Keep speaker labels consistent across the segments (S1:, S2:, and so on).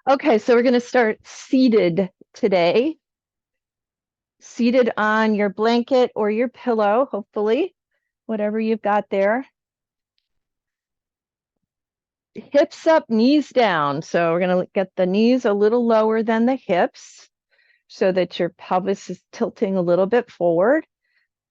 S1: Okay, so we're going to start seated today. Seated on your blanket or your pillow, hopefully, whatever you've got there. Hips up, knees down. So we're going to get the knees a little lower than the hips so that your pelvis is tilting a little bit forward.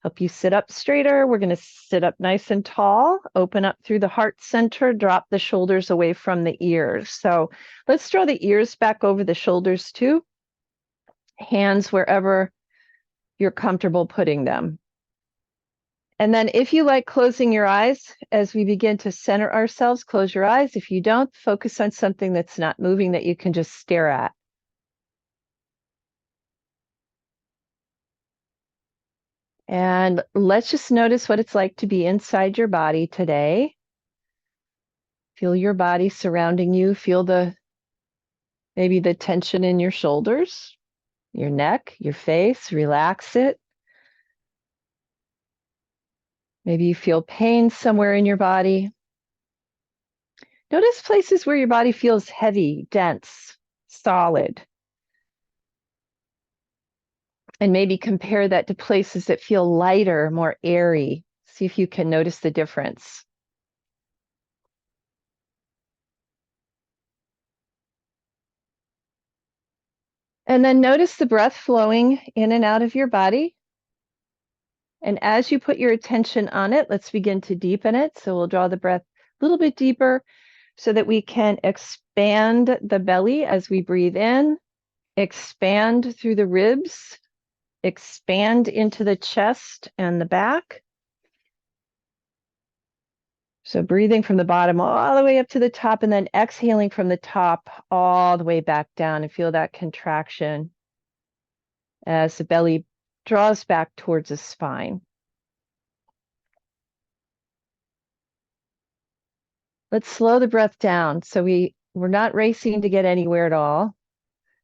S1: Help you sit up straighter. We're going to sit up nice and tall, open up through the heart center, drop the shoulders away from the ears. So let's draw the ears back over the shoulders too. Hands wherever you're comfortable putting them. And then if you like closing your eyes as we begin to center ourselves, close your eyes. If you don't, focus on something that's not moving that you can just stare at. And let's just notice what it's like to be inside your body today. Feel your body surrounding you. Feel maybe the tension in your shoulders, your neck, your face. Relax it. Maybe you feel pain somewhere in your body. Notice places where your body feels heavy, dense, solid. And maybe compare that to places that feel lighter, more airy. See if you can notice the difference. And then notice the breath flowing in and out of your body. And as you put your attention on it, let's begin to deepen it. So we'll draw the breath a little bit deeper so that we can expand the belly as we breathe in, expand through the ribs, expand into the chest and the back. So breathing from the bottom all the way up to the top and then exhaling from the top all the way back down, and feel that contraction as the belly draws back towards the spine. Let's slow the breath down. So we're not racing to get anywhere at all.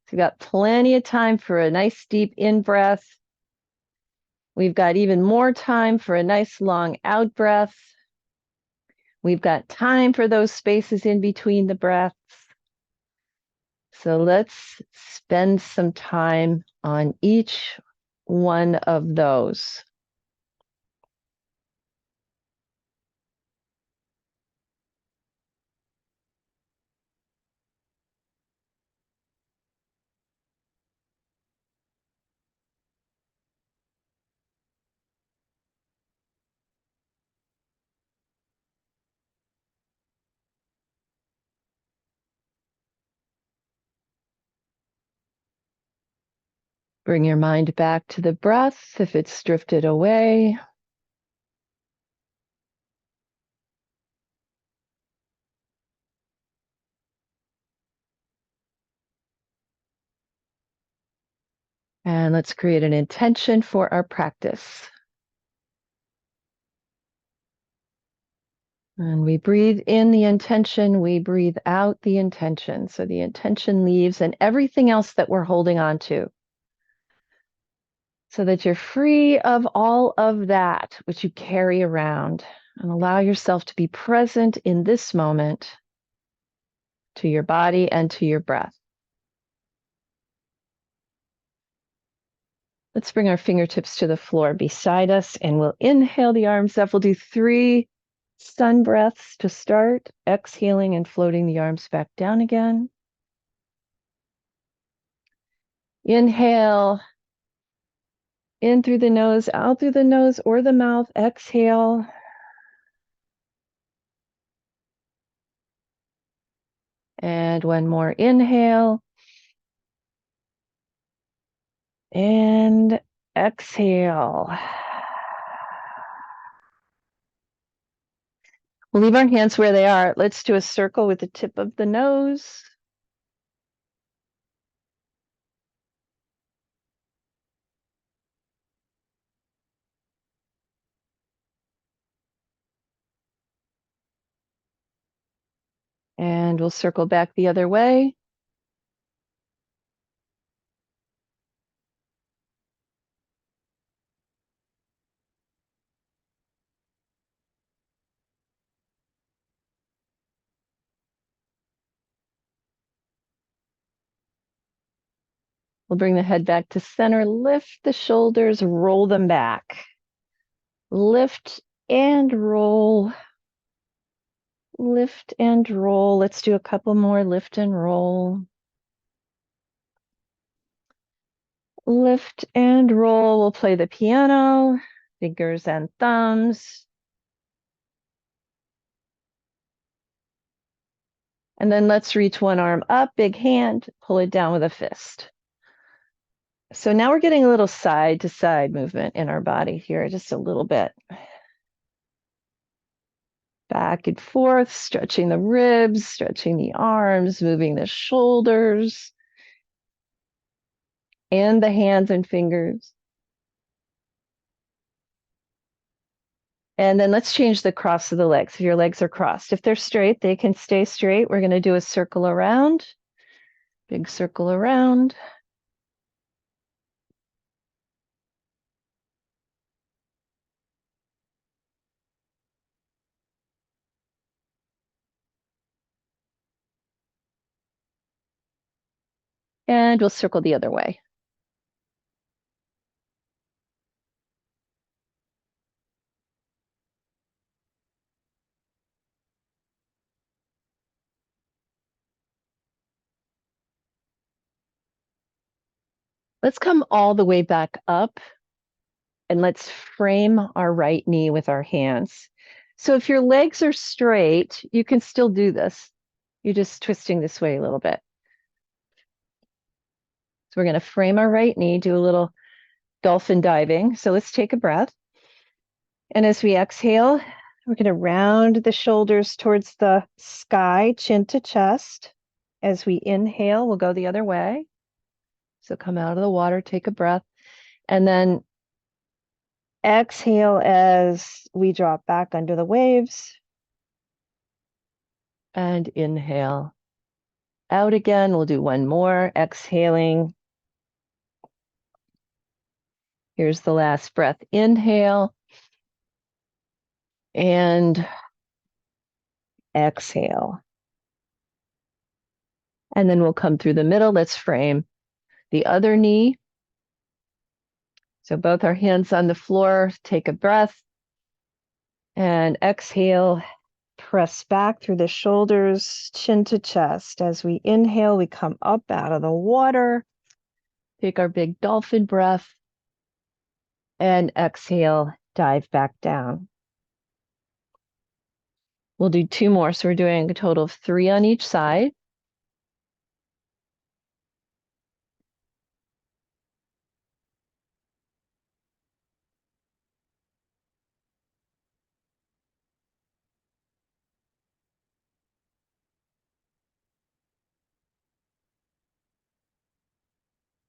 S1: So we've got plenty of time for a nice deep in breath. We've got even more time for a nice long out breath. We've got time for those spaces in between the breaths. So let's spend some time on each one of those. Bring your mind back to the breath if it's drifted away. And let's create an intention for our practice. And we breathe in the intention, we breathe out the intention. So the intention leaves and everything else that we're holding on to. So that you're free of all of that which you carry around, and allow yourself to be present in this moment to your body and to your breath. Let's bring our fingertips to the floor beside us, and we'll inhale the arms up. We'll do 3 sun breaths to start, exhaling and floating the arms back down again. Inhale in through the nose, out through the nose or the mouth. Exhale. And one more inhale. And exhale. We'll leave our hands where they are. Let's do a circle with the tip of the nose. And we'll circle back the other way. We'll bring the head back to center, lift the shoulders, roll them back. Lift and roll. Lift and roll. Let's do a couple more. Lift and roll. Lift and roll. We'll play the piano, fingers and thumbs. And then let's reach one arm up, big hand, pull it down with a fist. So now we're getting a little side to side movement in our body here, just a little bit. Back and forth, stretching the ribs, stretching the arms, moving the shoulders and the hands and fingers. And then let's change the cross of the legs. If your legs are crossed, if they're straight, they can stay straight. We're going to do a circle around, big circle around. And we'll circle the other way. Let's come all the way back up and let's frame our right knee with our hands. So if your legs are straight, you can still do this. You're just twisting this way a little bit. So we're going to frame our right knee, do a little dolphin diving. So let's take a breath. And as we exhale, we're going to round the shoulders towards the sky, chin to chest. As we inhale, we'll go the other way. So come out of the water, take a breath, and then exhale as we drop back under the waves. And inhale. Out again, we'll do one more, exhaling. Here's the last breath. Inhale. And exhale. And then we'll come through the middle. Let's frame the other knee. So both our hands on the floor, take a breath. And exhale, press back through the shoulders, chin to chest. As we inhale, we come up out of the water. Take our big dolphin breath. And exhale, dive back down. We'll do two more. So we're doing a total of 3 on each side.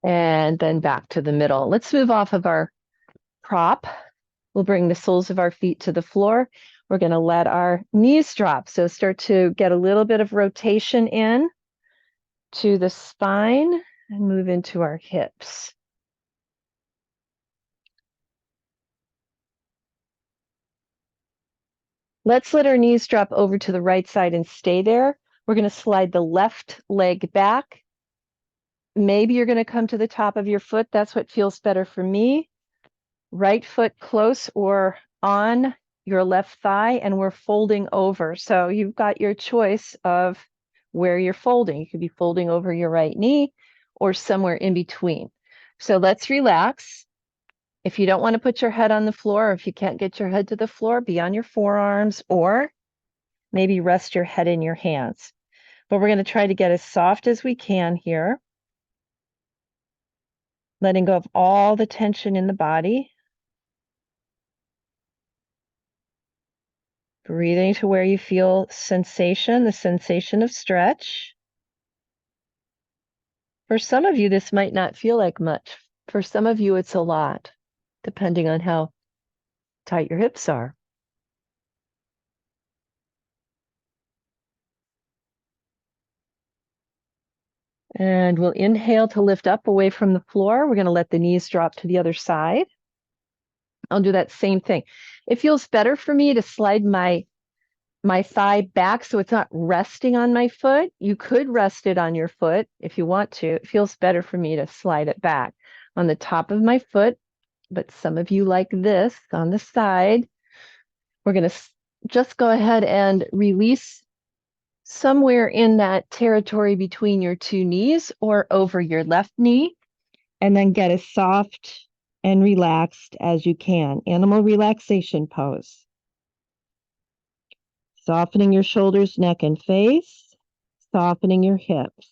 S1: And then back to the middle. Let's move off of our prop. We'll bring the soles of our feet to the floor. We're going to let our knees drop. So start to get a little bit of rotation in to the spine and move into our hips. Let's let our knees drop over to the right side and stay there. We're going to slide the left leg back. Maybe you're going to come to the top of your foot. That's what feels better for me. Right foot close or on your left thigh, and we're folding over. So you've got your choice of where you're folding. You could be folding over your right knee or somewhere in between. So let's relax. If you don't want to put your head on the floor, or if you can't get your head to the floor, be on your forearms, or maybe rest your head in your hands. But we're going to try to get as soft as we can here. Letting go of all the tension in the body. Breathing to where you feel sensation, the sensation of stretch. For some of you, this might not feel like much. For some of you, it's a lot, depending on how tight your hips are. And we'll inhale to lift up away from the floor. We're going to let the knees drop to the other side. I'll do that same thing. It feels better for me to slide my my thigh back so it's not resting on my foot. You could rest it on your foot if you want to. It feels better for me to slide it back on the top of my foot, but some of you like this on the side. We're going to just go ahead and release somewhere in that territory between your two knees or over your left knee, and then get as soft and relaxed as you can. Animal relaxation pose. Softening your shoulders, neck, and face, softening your hips.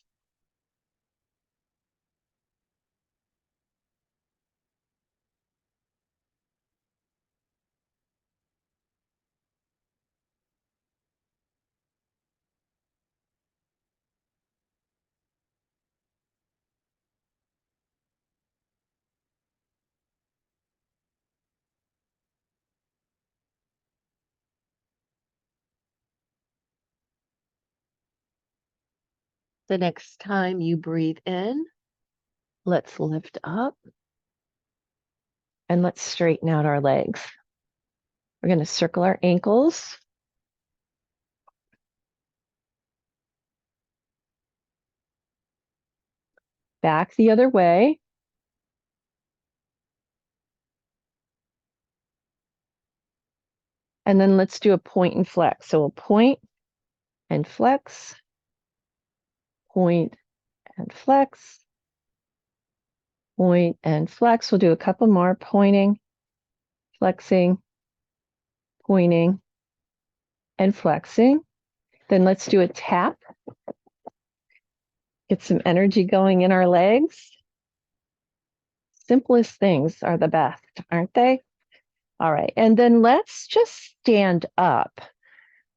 S1: The next time you breathe in, let's lift up and let's straighten out our legs. We're going to circle our ankles. Back the other way. And then let's do a point and flex. So we'll point and flex, point and flex, point and flex. We'll do a couple more, pointing, flexing, pointing, and flexing. Then let's do a tap. Get some energy going in our legs. Simplest things are the best, aren't they? All right, and then let's just stand up.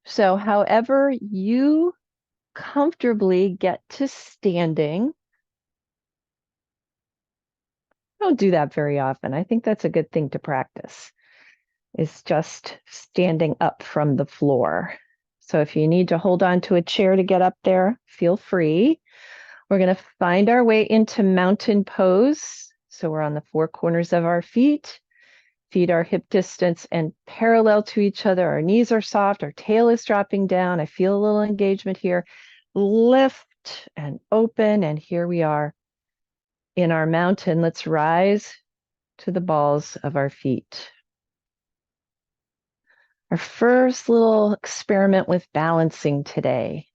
S1: So however you comfortably get to standing. I don't do that very often. I think that's a good thing to practice, is just standing up from the floor. So if you need to hold on to a chair to get up there, feel free. We're going to find our way into mountain pose. So we're on the four corners of our feet. Feet are hip distance and parallel to each other. Our knees are soft. Our tail is dropping down. I feel a little engagement here. Lift and open. And here we are in our mountain. Let's rise to the balls of our feet. Our first little experiment with balancing today.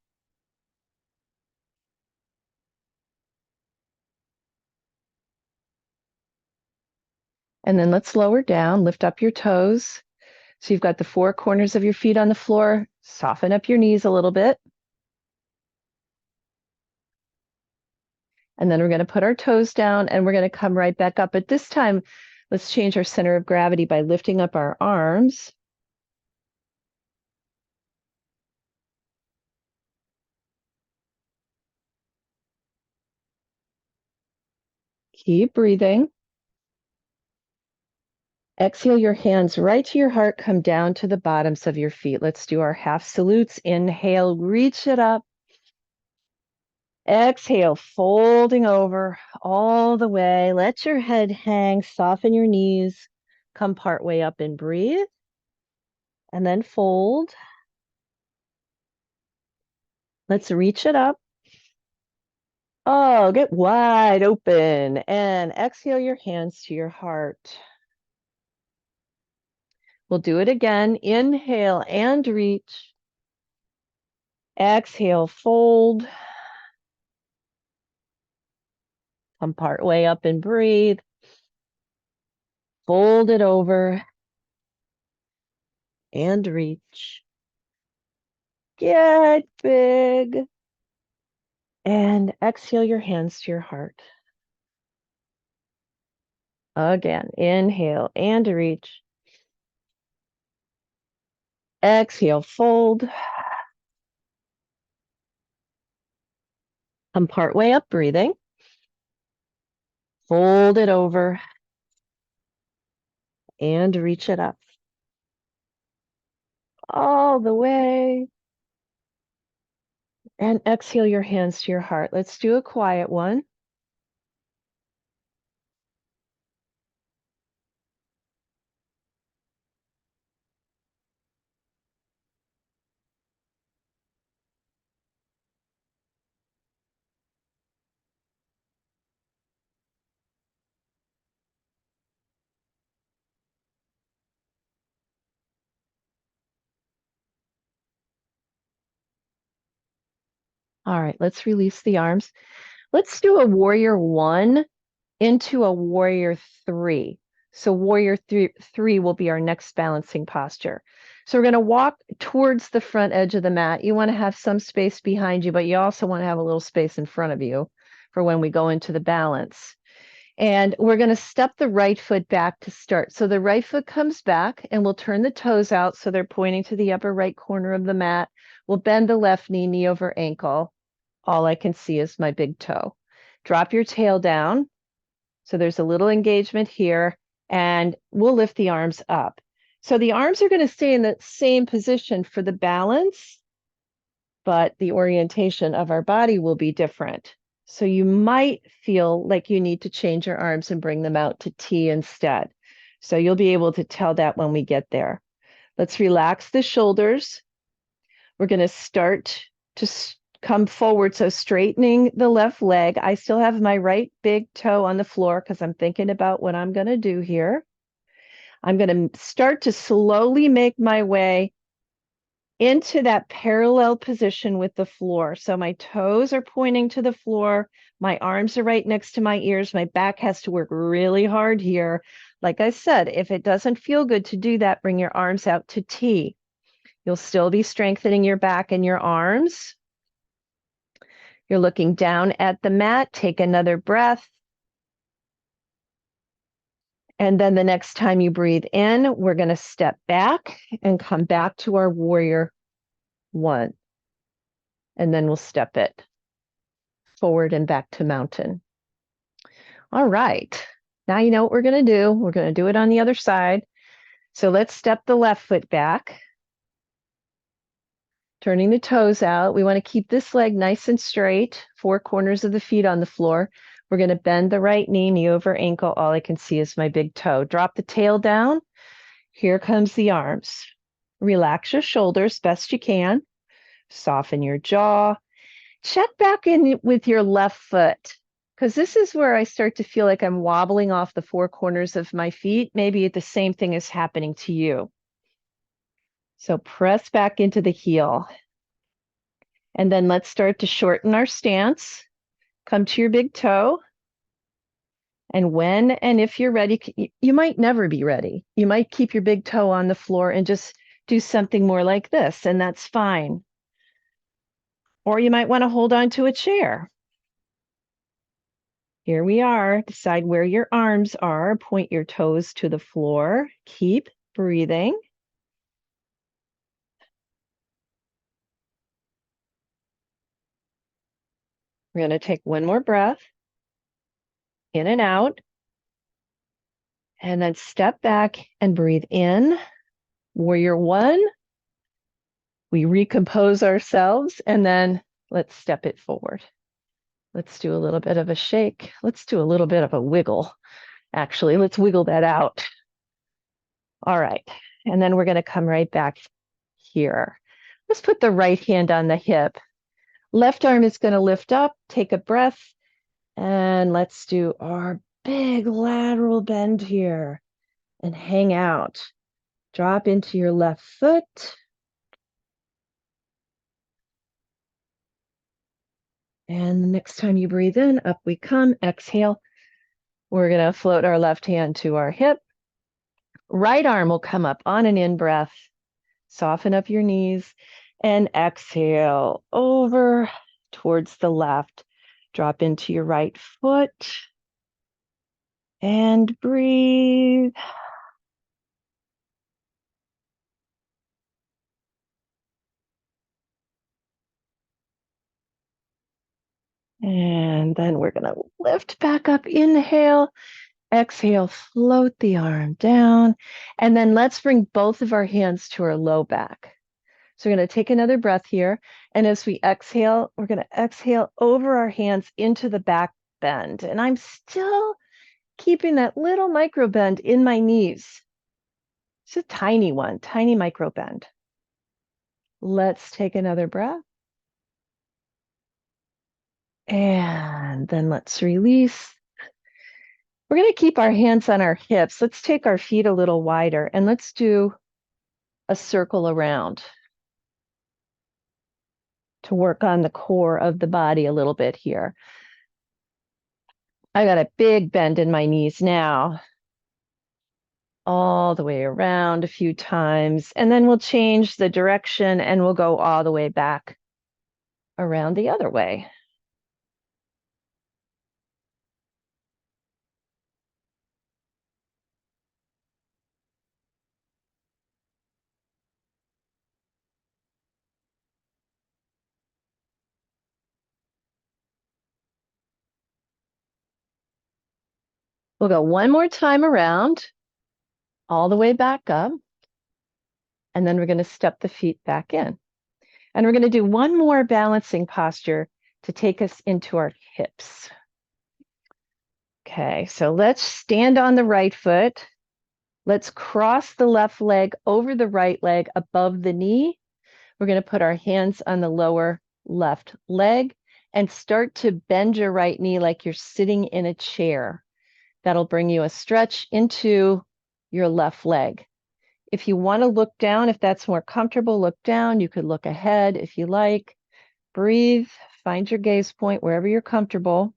S1: And then let's lower down, lift up your toes. So you've got the four corners of your feet on the floor. Soften up your knees a little bit. And then we're going to put our toes down and we're going to come right back up. But this time, let's change our center of gravity by lifting up our arms. Keep breathing. Exhale your hands right to your heart. Come down to the bottoms of your feet. Let's do our half salutes. Inhale, reach it up. Exhale, folding over all the way. Let your head hang, soften your knees. Come part way up and breathe. And then fold. Let's reach it up. Oh, get wide open. And exhale your hands to your heart. We'll do it again. Inhale and reach. Exhale, fold. Come part way up and breathe. Fold it over and reach. Get big. And exhale your hands to your heart. Again, inhale and reach. Exhale, fold. Come part way up, breathing. Fold it over and reach it up. All the way. And exhale your hands to your heart. Let's do a quiet one. All right, let's release the arms. Let's do a warrior 1 into a warrior 3. So warrior three will be our next balancing posture. So we're going to walk towards the front edge of the mat. You want to have some space behind you, but you also want to have a little space in front of you for when we go into the balance. And we're going to step the right foot back to start. So the right foot comes back and we'll turn the toes out so they're pointing to the upper right corner of the mat. We'll bend the left knee, knee over ankle. All I can see is my big toe. Drop your tail down. So there's a little engagement here, and we'll lift the arms up. So the arms are going to stay in the same position for the balance, but the orientation of our body will be different. So you might feel like you need to change your arms and bring them out to T instead. So you'll be able to tell that when we get there. Let's relax the shoulders. We're going to start to come forward. So straightening the left leg. I still have my right big toe on the floor because I'm thinking about what I'm going to do here. I'm going to start to slowly make my way into that parallel position with the floor. So my toes are pointing to the floor. My arms are right next to my ears. My back has to work really hard here. Like I said, if it doesn't feel good to do that, bring your arms out to T. You'll still be strengthening your back and your arms. You're looking down at the mat. Take another breath. And then the next time you breathe in, we're going to step back and come back to our warrior 1. And then we'll step it forward and back to mountain. All right. Now you know what we're going to do. We're going to do it on the other side. So let's step the left foot back. Turning the toes out. We want to keep this leg nice and straight, 4 corners of the feet on the floor. We're going to bend the right knee, knee over ankle. All I can see is my big toe. Drop the tail down. Here comes the arms. Relax your shoulders best you can. Soften your jaw. Check back in with your left foot, because this is where I start to feel like I'm wobbling off the 4 corners of my feet. Maybe the same thing is happening to you. So press back into the heel. And then let's start to shorten our stance. Come to your big toe. And when and if you're ready, you might never be ready. You might keep your big toe on the floor and just do something more like this, and that's fine. Or you might want to hold on to a chair. Here we are. Decide where your arms are. Point your toes to the floor. Keep breathing. We're going to take one more breath. In and out. And then step back and breathe in. Warrior 1. We recompose ourselves, and then let's step it forward. Let's do a little bit of a shake. Let's do a little bit of a wiggle. Actually, let's wiggle that out. All right. And then we're going to come right back here. Let's put the right hand on the hip. Left arm is going to lift up. Take a breath. And let's do our big lateral bend here and hang out. Drop into your left foot. And the next time you breathe in, up we come. Exhale. We're going to float our left hand to our hip. Right arm will come up on an in-breath. Soften up your knees and exhale over towards the left. Drop into your right foot and breathe. And then we're going to lift back up. Inhale, exhale, float the arm down. And then let's bring both of our hands to our low back. So we're going to take another breath here. And as we exhale, we're going to exhale over our hands into the back bend. And I'm still keeping that little micro bend in my knees. It's a tiny one, tiny micro bend. Let's take another breath. And then let's release. We're going to keep our hands on our hips. Let's take our feet a little wider and let's do a circle around. to work on the core of the body a little bit here. I got a big bend in my knees now, all the way around a few times, and then we'll change the direction and we'll go all the way back around the other way. We'll go one more time around, all the way back up, and then we're going to step the feet back in. And we're going to do one more balancing posture to take us into our hips. Okay, so let's stand on the right foot. Let's cross the left leg over the right leg above the knee. We're going to put our hands on the lower left leg and start to bend your right knee like you're sitting in a chair. That'll bring you a stretch into your left leg. If you want to look down, if that's more comfortable, look down. You could look ahead if you like. Breathe, find your gaze point wherever you're comfortable.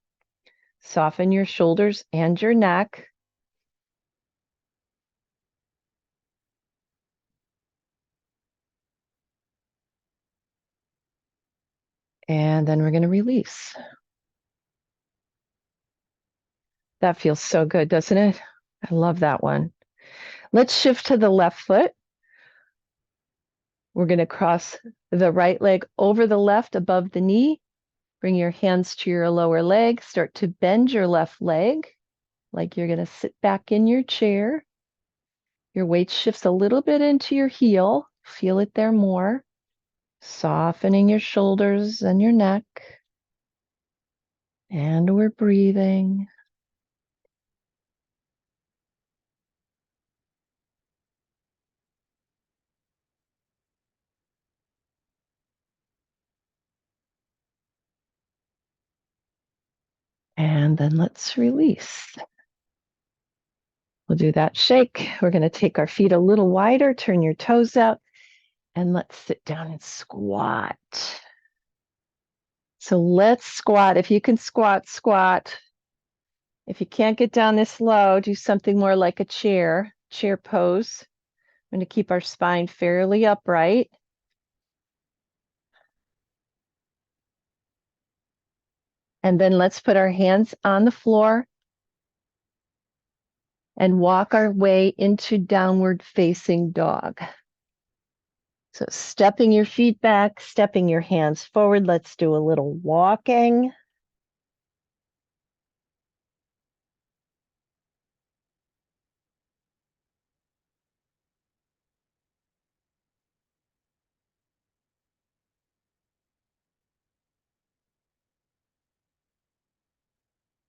S1: Soften your shoulders and your neck. And then we're going to release. That feels so good, doesn't it? I love that one. Let's shift to the left foot. We're going to cross the right leg over the left above the knee. Bring your hands to your lower leg. Start to bend your left leg like you're going to sit back in your chair. Your weight shifts a little bit into your heel. Feel it there more. Softening your shoulders and your neck. And we're breathing. And then let's release. We'll do that shake. We're going to take our feet a little wider, turn your toes out, and let's sit down and squat. So let's squat. If you can squat, squat. If you can't get down this low, do something more like a chair pose. I'm going to keep our spine fairly upright. And then let's put our hands on the floor and walk our way into downward facing dog. So stepping your feet back, stepping your hands forward. Let's do a little walking.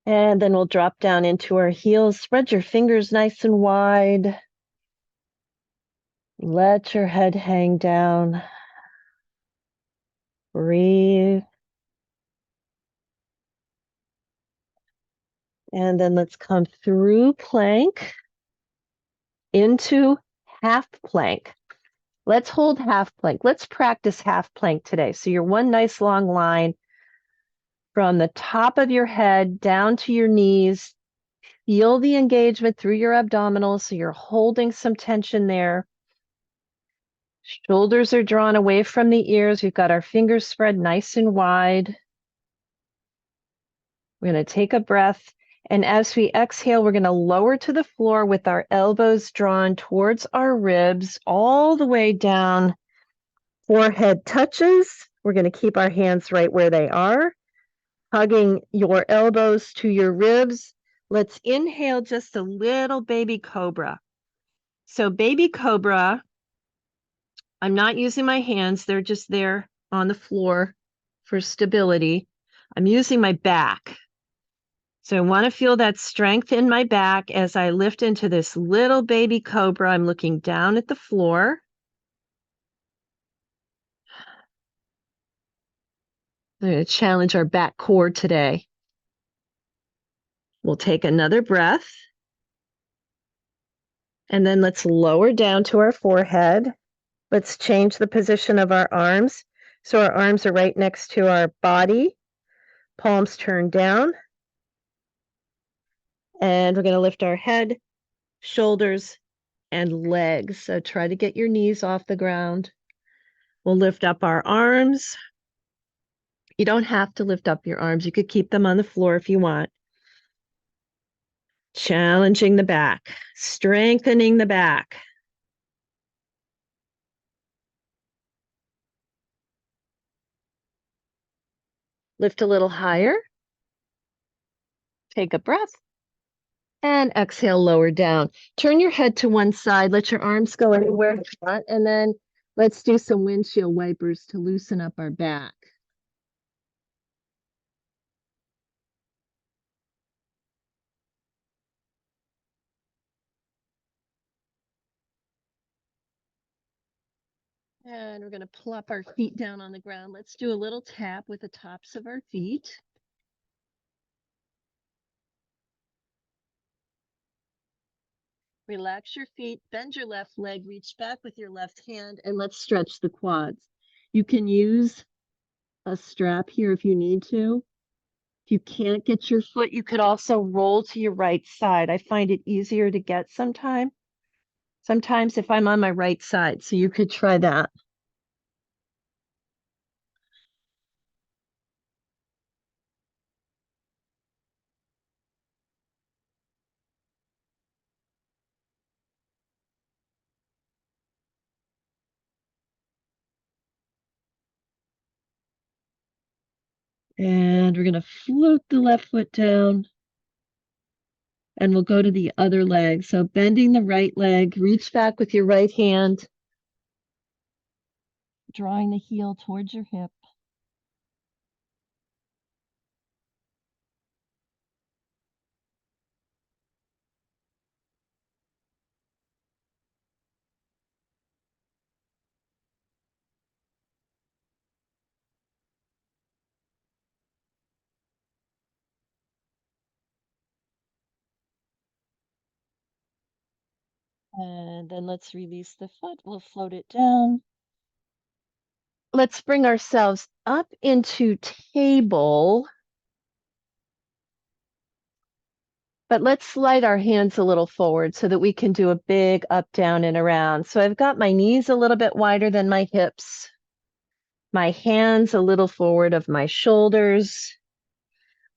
S1: And then we'll drop down into our heels. Spread your fingers nice and wide. Let your head hang down. Breathe. And then let's come through plank into half plank. Let's hold half plank. Let's practice half plank today. So you're one nice long line from the top of your head down to your knees. Feel the engagement through your abdominals. So you're holding some tension there. Shoulders are drawn away from the ears. We've got our fingers spread nice and wide. We're going to take a breath. And as we exhale, we're going to lower to the floor with our elbows drawn towards our ribs, all the way down. Forehead touches. We're going to keep our hands right where they are, hugging your elbows to your ribs. Let's inhale just a little baby cobra. So baby cobra, I'm not using my hands. They're just there on the floor for stability. I'm using my back. So I want to feel that strength in my back as I lift into this little baby cobra. I'm looking down at the floor. I'm going to challenge our back core today. We'll take another breath. And then let's lower down to our forehead. Let's change the position of our arms. So our arms are right next to our body, palms turned down. And we're going to lift our head, shoulders, and legs. So try to get your knees off the ground. We'll lift up our arms. You don't have to lift up your arms. You could keep them on the floor if you want. Challenging the back, strengthening the back. Lift a little higher. Take a breath. And exhale, lower down. Turn your head to one side. Let your arms go anywhere you want. And then let's do some windshield wipers to loosen up our back. And we're going to plop our feet down on the ground. Let's do a little tap with the tops of our feet. Relax your feet, bend your left leg, reach back with your left hand, and let's stretch the quads. You can use a strap here if you need to. If you can't get your foot, you could also roll to your right side. I find it easier to get sometimes if I'm on my right side, so you could try that. And we're going to float the left foot down. And we'll go to the other leg. So bending the right leg, reach back with your right hand, drawing the heel towards your hip. And then let's release the foot. We'll float it down. Let's bring ourselves up into table. But let's slide our hands a little forward so that we can do a big up, down, and around. So I've got my knees a little bit wider than my hips, my hands a little forward of my shoulders.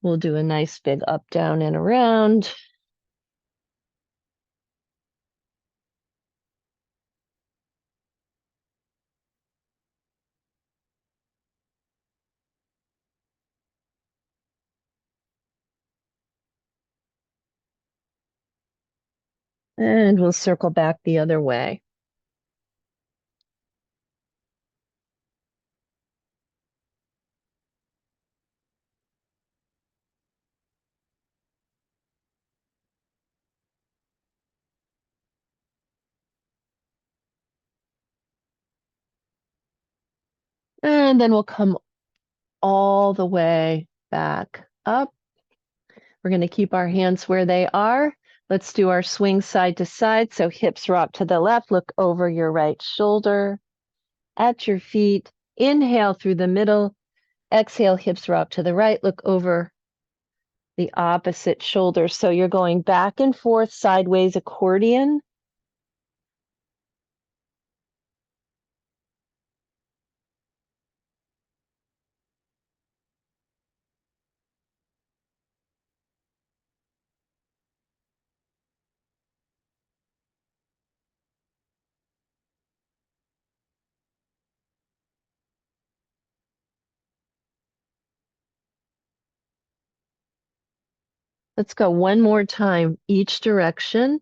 S1: We'll do a nice big up, down, and around. And we'll circle back the other way. And then we'll come all the way back up. We're going to keep our hands where they are. Let's do our swing side to side. So hips rock to the left, look over your right shoulder, at your feet. Inhale through the middle. Exhale, hips rock to the right, look over the opposite shoulder. So you're going back and forth, sideways accordion. Let's go one more time, each direction.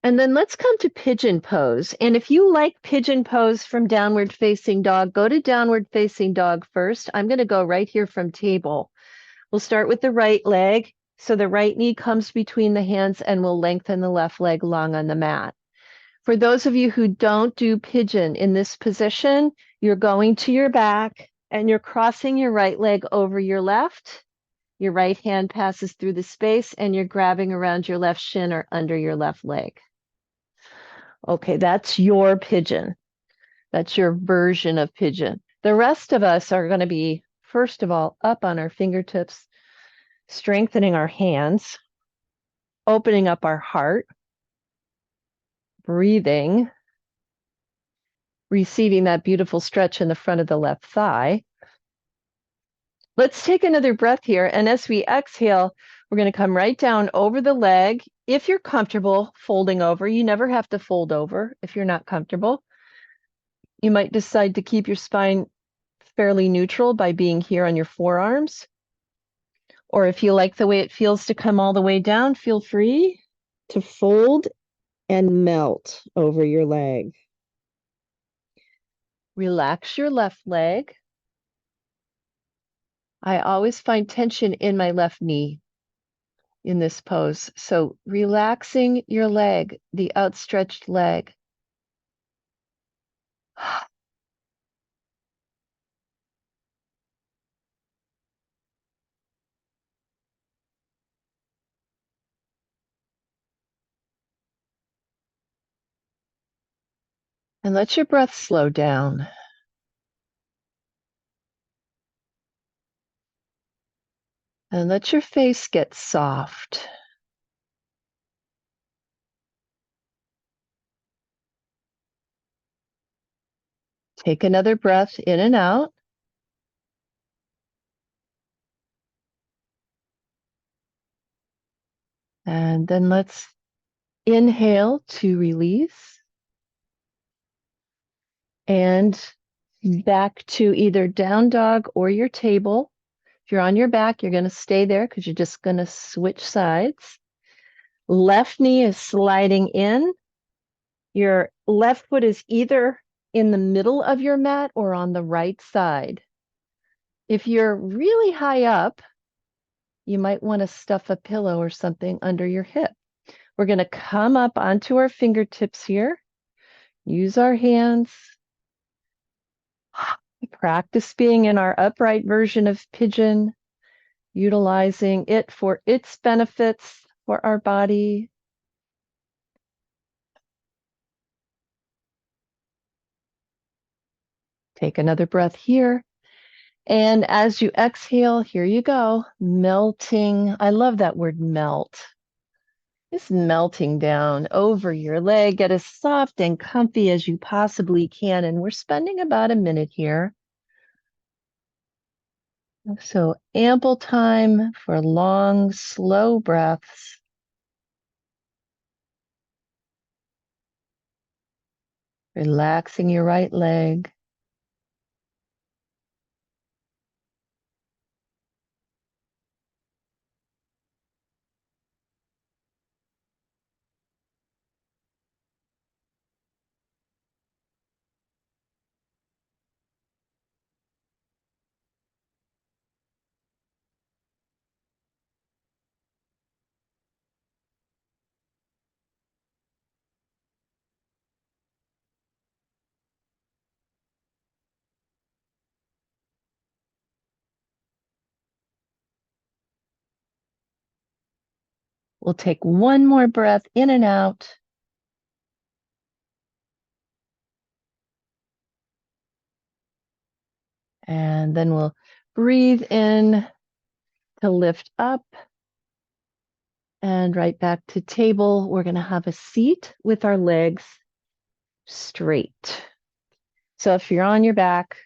S1: And then let's come to pigeon pose. And if you like pigeon pose from downward facing dog, go to downward facing dog first. I'm going to go right here from table. We'll start with the right leg. So the right knee comes between the hands and we'll lengthen the left leg long on the mat. For those of you who don't do pigeon in this position, you're going to your back and you're crossing your right leg over your left. Your right hand passes through the space and you're grabbing around your left shin or under your left leg. Okay, that's your pigeon. That's your version of pigeon. The rest of us are going to be, first of all, up on our fingertips, strengthening our hands, opening up our heart, breathing, receiving that beautiful stretch in the front of the left thigh. Let's take another breath here. And as we exhale, we're going to come right down over the leg. If you're comfortable folding over, you never have to fold over if you're not comfortable. You might decide to keep your spine fairly neutral by being here on your forearms. Or if you like the way it feels to come all the way down, feel free to fold and melt over your leg. Relax your left leg. I always find tension in my left knee in this pose. So relaxing your leg, the outstretched leg. And let your breath slow down. And let your face get soft. Take another breath in and out. And then let's inhale to release. And back to either down dog or your table. If you're on your back, you're going to stay there because you're just going to switch sides. Left knee is sliding in. Your left foot is either in the middle of your mat or on the right side. If you're really high up, you might want to stuff a pillow or something under your hip. We're going to come up onto our fingertips here. Use our hands. Practice being in our upright version of pigeon, utilizing it for its benefits for our body. Take another breath here. And as you exhale, here you go, melting. I love that word melt. Just melting down over your leg. Get as soft and comfy as you possibly can. And we're spending about a minute here. So ample time for long, slow breaths. Relaxing your right leg. We'll take one more breath in and out. And then we'll breathe in to lift up. And right back to table. We're going to have a seat with our legs straight. So if you're on your back,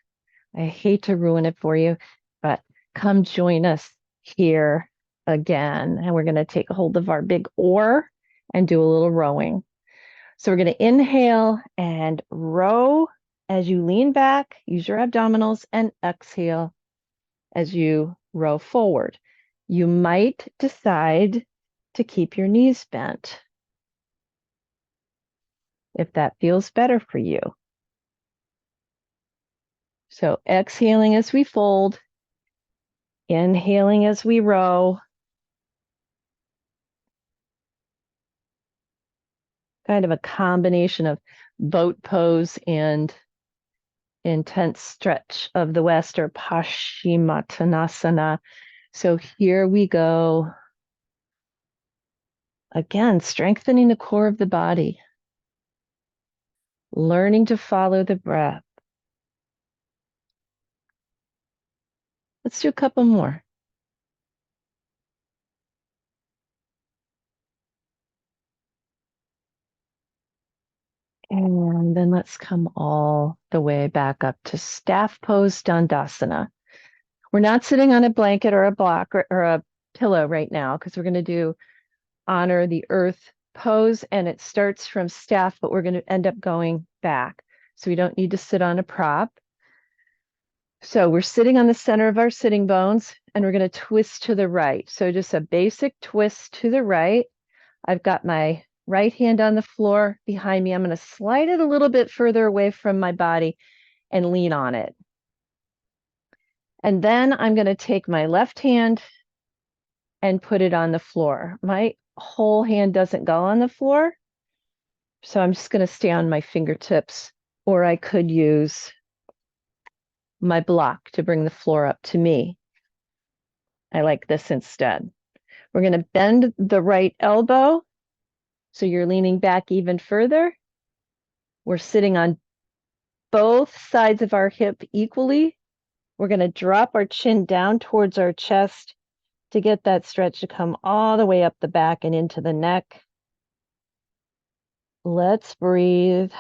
S1: I hate to ruin it for you, but come join us here again. And we're going to take a hold of our big oar and do a little rowing. So we're going to inhale and row as you lean back, use your abdominals, and exhale as you row forward. You might decide to keep your knees bent if that feels better for you. So exhaling as we fold, inhaling as we row. Kind of a combination of boat pose and intense stretch of the West, or Paschimottanasana. So here we go. Again, strengthening the core of the body, learning to follow the breath. Let's do a couple more. And then let's come all the way back up to staff pose Dandasana. We're not sitting on a blanket or a block or a pillow right now because we're going to do honor the earth pose, and it starts from staff, but we're going to end up going back. So we don't need to sit on a prop. So we're sitting on the center of our sitting bones, and we're going to twist to the right. So just a basic twist to the right. I've got my right hand on the floor behind me. I'm going to slide it a little bit further away from my body and lean on it. And then I'm going to take my left hand and put it on the floor. My whole hand doesn't go on the floor, so I'm just going to stay on my fingertips, or I could use my block to bring the floor up to me. I like this instead. We're going to bend the right elbow, so you're leaning back even further. We're sitting on both sides of our hip equally. We're going to drop our chin down towards our chest to get that stretch to come all the way up the back and into the neck. Let's breathe.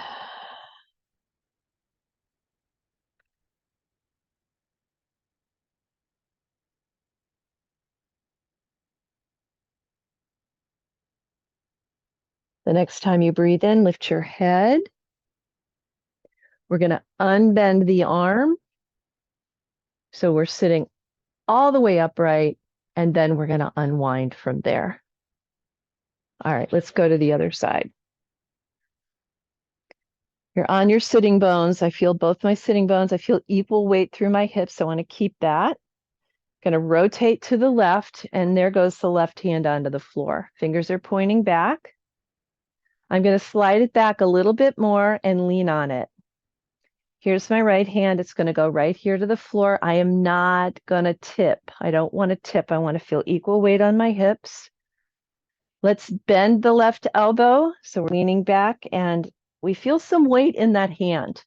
S1: The next time you breathe in, lift your head. We're going to unbend the arm. So we're sitting all the way upright, and then we're going to unwind from there. All right, let's go to the other side. You're on your sitting bones. I feel both my sitting bones. I feel equal weight through my hips. So I want to keep that. Going to rotate to the left, and there goes the left hand onto the floor. Fingers are pointing back. I'm going to slide it back a little bit more and lean on it. Here's my right hand. It's going to go right here to the floor. I am not going to tip. I don't want to tip. I want to feel equal weight on my hips. Let's bend the left elbow. So we're leaning back, and we feel some weight in that hand.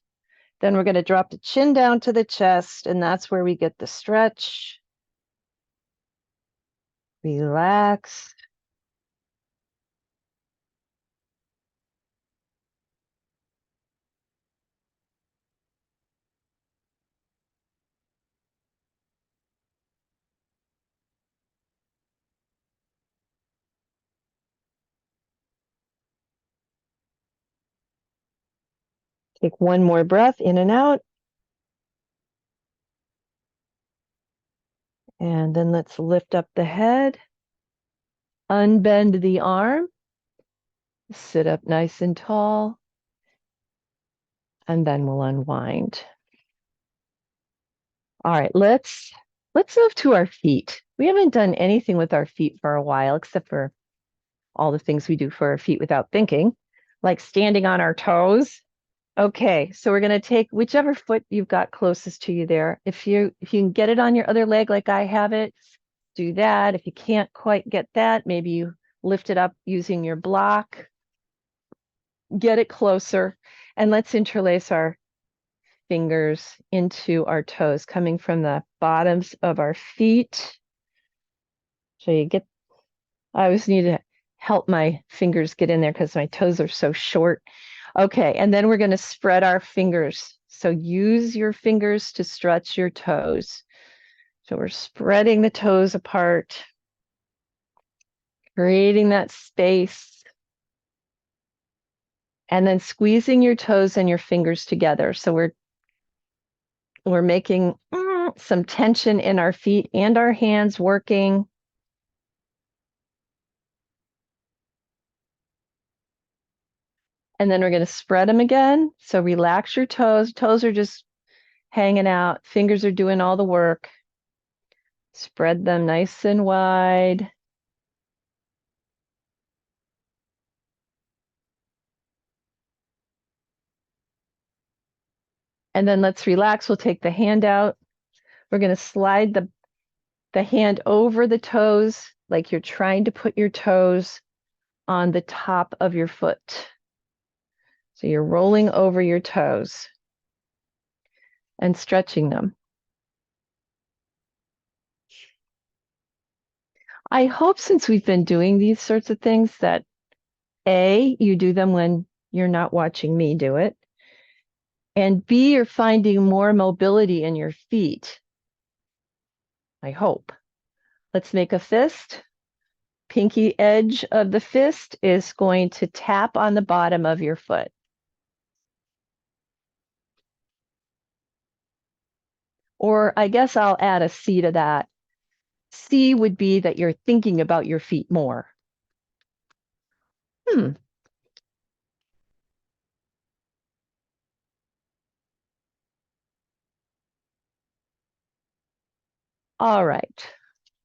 S1: Then we're going to drop the chin down to the chest, and that's where we get the stretch. Relax. Take one more breath in and out. And then let's lift up the head, unbend the arm, sit up nice and tall, and then we'll unwind. All right, let's move to our feet. We haven't done anything with our feet for a while, except for all the things we do for our feet without thinking, like standing on our toes. Okay, so we're going to take whichever foot you've got closest to you there. If you can get it on your other leg like I have it, do that. If you can't quite get that, maybe you lift it up using your block. Get it closer, and let's interlace our fingers into our toes, coming from the bottoms of our feet. So I always need to help my fingers get in there because my toes are so short. Okay, and then we're going to spread our fingers. So use your fingers to stretch your toes. So we're spreading the toes apart, creating that space, and then squeezing your toes and your fingers together. So we're making some tension in our feet and our hands working. And then we're going to spread them again. So relax your toes. Toes are just hanging out. Fingers are doing all the work. Spread them nice and wide. And then let's relax. We'll take the hand out. We're going to slide the the hand over the toes, like you're trying to put your toes on the top of your foot. So you're rolling over your toes and stretching them. I hope since we've been doing these sorts of things that A, you do them when you're not watching me do it, and B, you're finding more mobility in your feet. I hope. Let's make a fist. Pinky edge of the fist is going to tap on the bottom of your foot. Or I guess I'll add a C to that. C would be that you're thinking about your feet more. All right,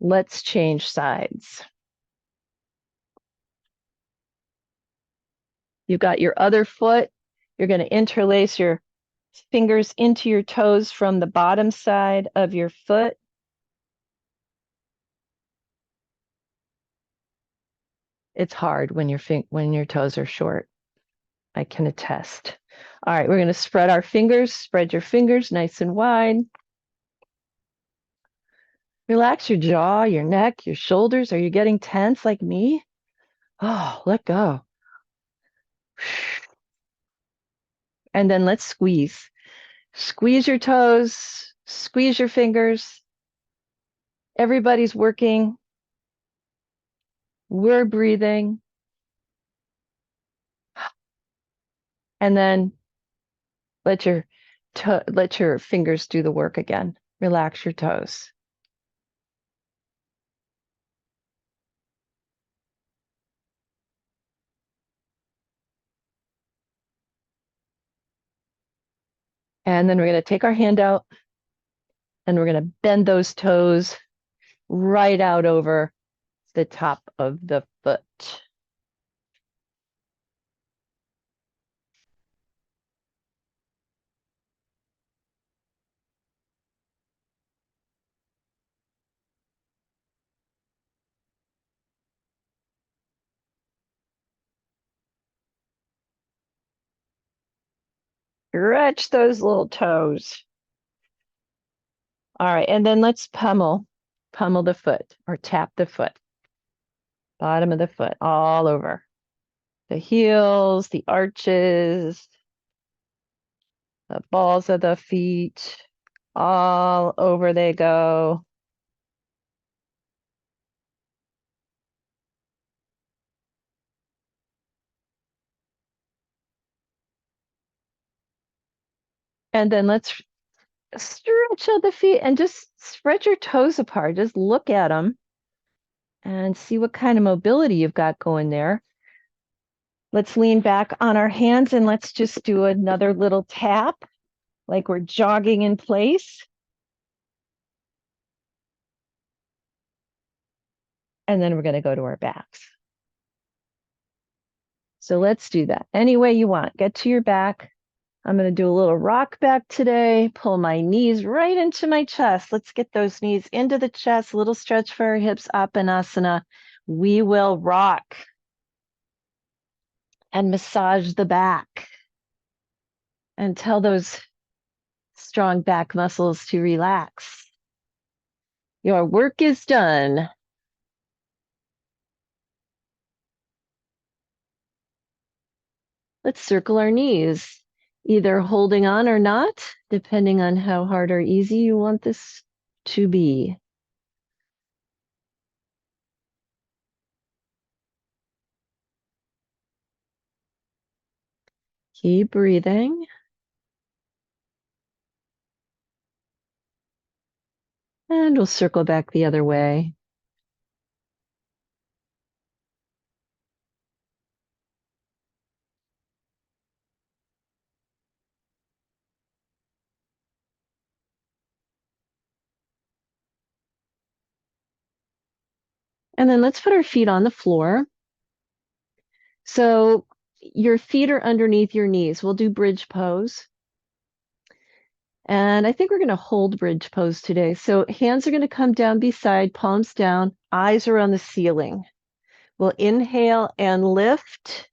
S1: let's change sides. You've got your other foot. You're going to interlace your fingers into your toes from the bottom side of your foot. It's hard when your toes are short. I can attest. All right, we're going to spread our fingers. Spread your fingers nice and wide. Relax your jaw, your neck, your shoulders. Are you getting tense like me? Oh, let go. And then let's squeeze. Squeeze your toes, squeeze your fingers. Everybody's working. We're breathing. And then let your fingers do the work again. Relax your toes. And then we're going to take our hand out and we're going to bend those toes right out over the top of the foot. Stretch those little toes. All right, and then let's pummel the foot or tap the foot. Bottom of the foot, all over. The heels, the arches, the balls of the feet, all over they go. And then let's stretch out the feet and just spread your toes apart. Just look at them and see what kind of mobility you've got going there. Let's lean back on our hands and let's just do another little tap, like we're jogging in place. And then we're going to go to our backs. So let's do that any way you want. Get to your back. I'm going to do a little rock back today. Pull my knees right into my chest. Let's get those knees into the chest. A little stretch for our hips, Apanasana. We will rock and massage the back and tell those strong back muscles to relax. Your work is done. Let's circle our knees, either holding on or not, depending on how hard or easy you want this to be. Keep breathing. And we'll circle back the other way. And then let's put our feet on the floor. So your feet are underneath your knees. We'll do bridge pose. And I think we're going to hold bridge pose today. So hands are going to come down beside, palms down, eyes are on the ceiling. We'll inhale and lift.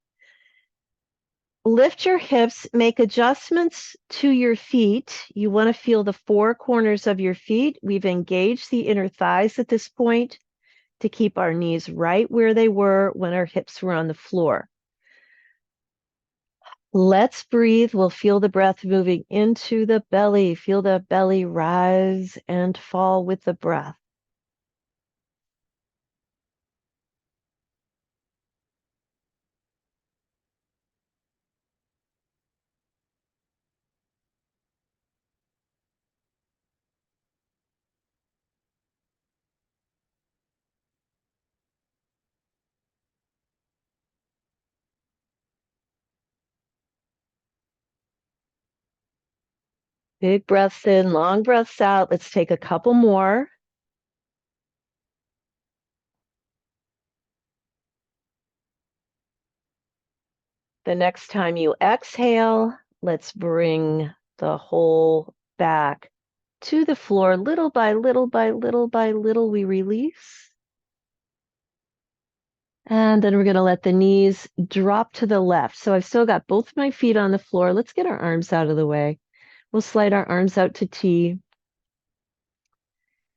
S1: Lift your hips, make adjustments to your feet. You want to feel the four corners of your feet. We've engaged the inner thighs at this point to keep our knees right where they were when our hips were on the floor. Let's breathe. We'll feel the breath moving into the belly. Feel the belly rise and fall with the breath. Big breaths in, long breaths out. Let's take a couple more. The next time you exhale, let's bring the whole back to the floor. Little by little by little by little, we release. And then we're going to let the knees drop to the left. So I've still got both my feet on the floor. Let's get our arms out of the way. We'll slide our arms out to T.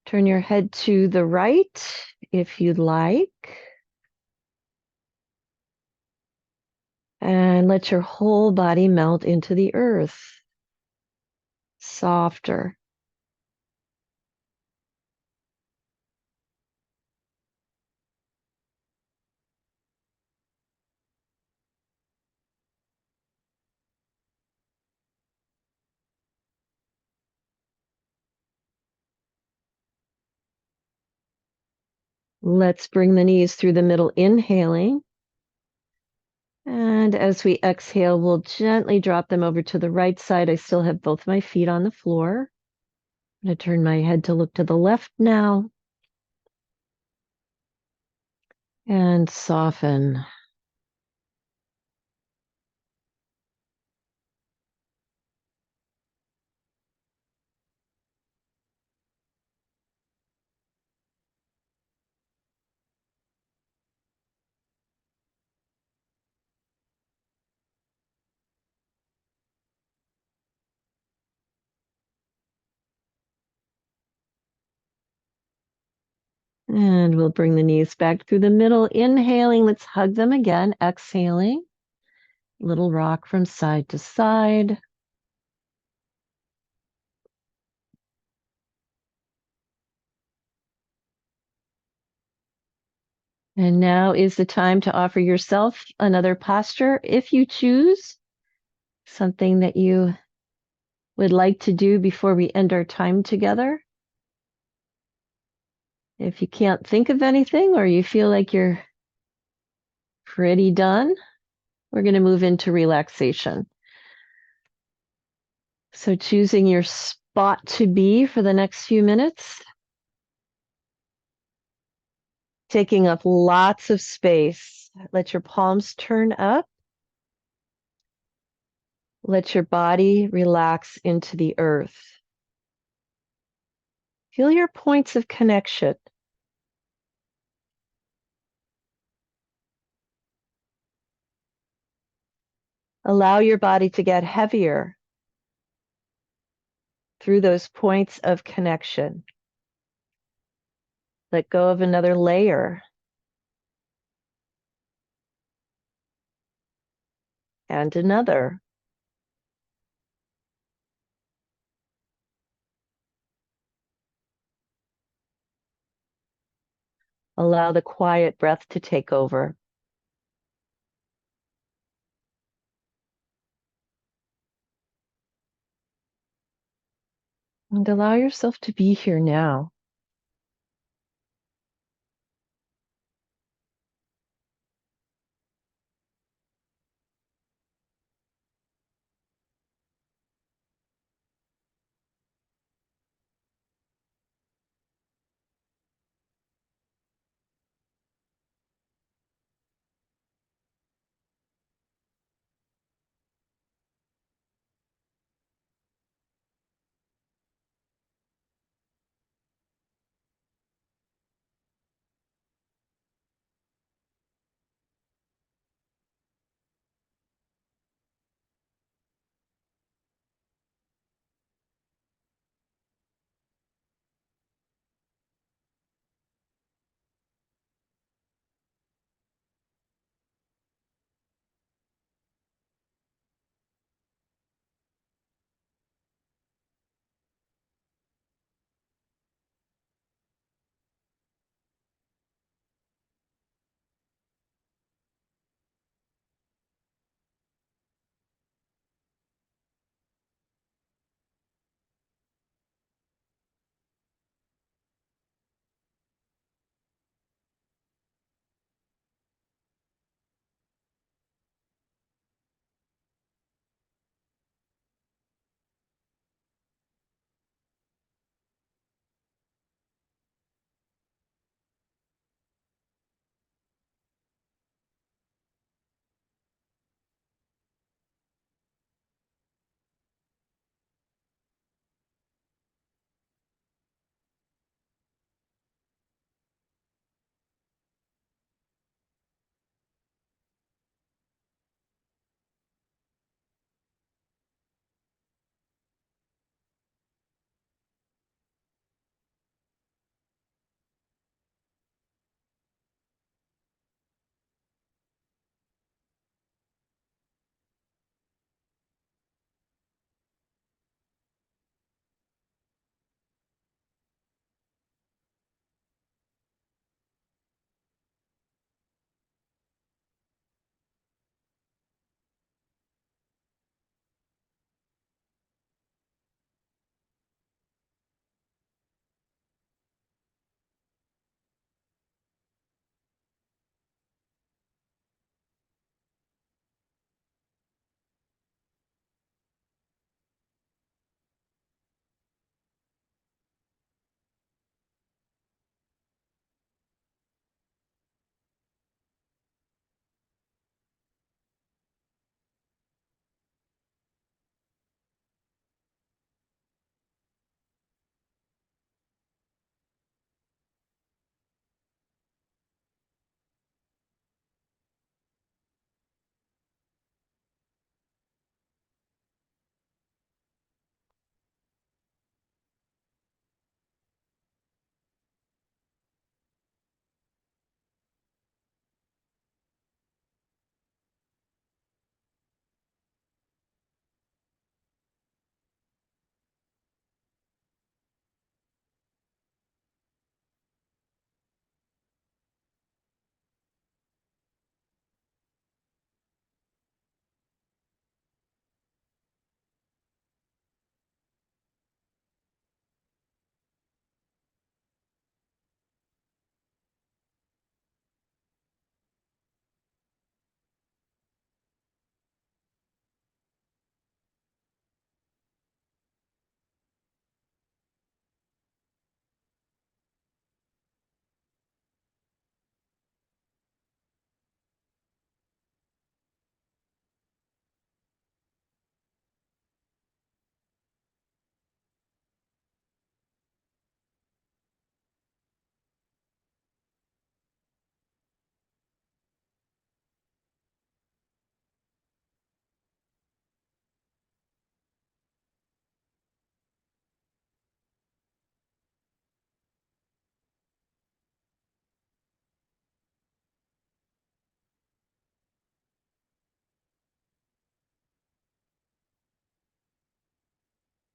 S1: Turn your head to the right if you'd like. And let your whole body melt into the earth. Softer. Let's bring the knees through the middle, inhaling. And as we exhale, we'll gently drop them over to the right side. I still have both my feet on the floor. I'm going to turn my head to look to the left now. And soften. And we'll bring the knees back through the middle. Inhaling, let's hug them again. Exhaling, little rock from side to side. And now is the time to offer yourself another posture if you choose, something that you would like to do before we end our time together. If you can't think of anything or you feel like you're pretty done, we're going to move into relaxation. So choosing your spot to be for the next few minutes, taking up lots of space. Let your palms turn up. Let your body relax into the earth. Feel your points of connection. Allow your body to get heavier through those points of connection. Let go of another layer. And another. Allow the quiet breath to take over. And allow yourself to be here now.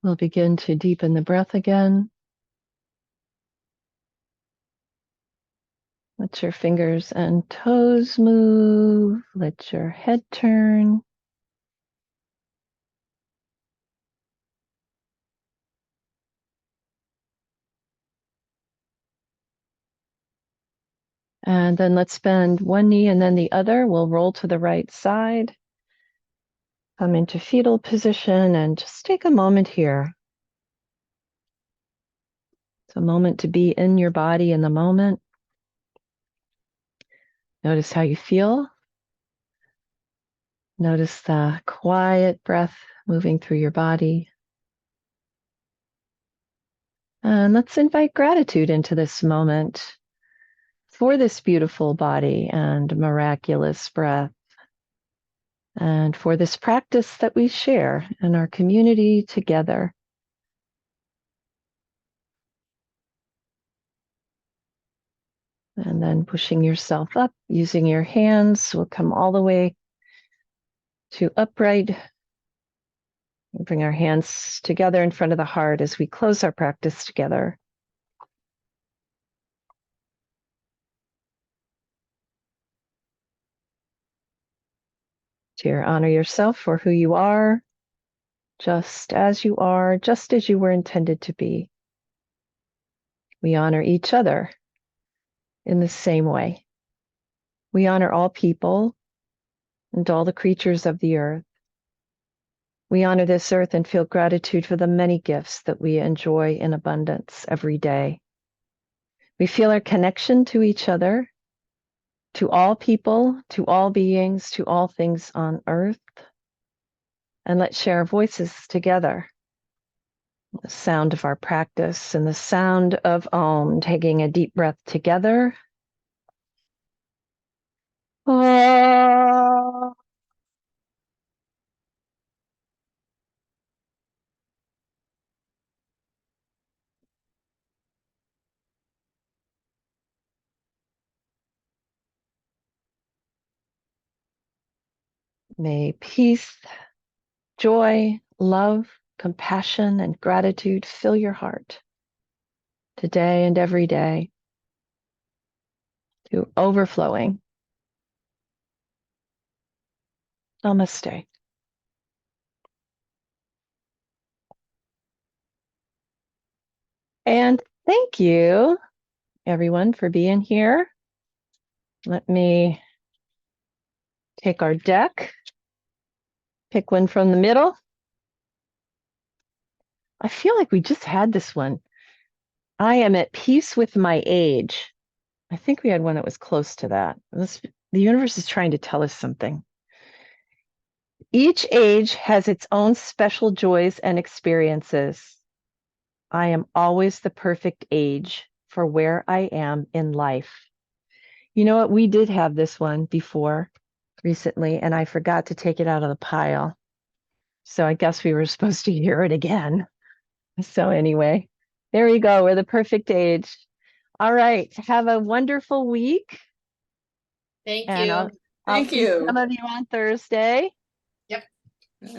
S1: We'll begin to deepen the breath again. Let your fingers and toes move. Let your head turn. And then let's bend one knee and then the other. We'll roll to the right side. Come into fetal position and just take a moment here. It's a moment to be in your body in the moment. Notice how you feel. Notice the quiet breath moving through your body. And let's invite gratitude into this moment for this beautiful body and miraculous breath, and for this practice that we share in our community together. And then pushing yourself up, using your hands, will come all the way to upright. We'll bring our hands together in front of the heart as we close our practice together. To honor yourself for who you are, just as you are, just as you were intended to be. We honor each other in the same way. We honor all people and all the creatures of the earth. We honor this earth and feel gratitude for the many gifts that we enjoy in abundance every day. We feel our connection to each other, to all people, to all beings, to all things on earth. And let's share our voices together. The sound of our practice and the sound of Om, taking a deep breath together. Ah. May peace, joy, love, compassion, and gratitude fill your heart today and every day to overflowing. Namaste. And thank you, everyone, for being here. Let me take our deck, pick one from the middle. I feel like we just had this one. I am at peace with my age. I think we had one that was close to that. The universe is trying to tell us something. Each age has its own special joys and experiences. I am always the perfect age for where I am in life. You know what? We did have this one before recently, and I forgot to take it out of the pile. So I guess we were supposed to hear it again. So anyway, there you go. We're the perfect age. All right. Have a wonderful week.
S2: Thank
S1: And
S2: you.
S1: I'll see some of you on Thursday.
S2: Yep.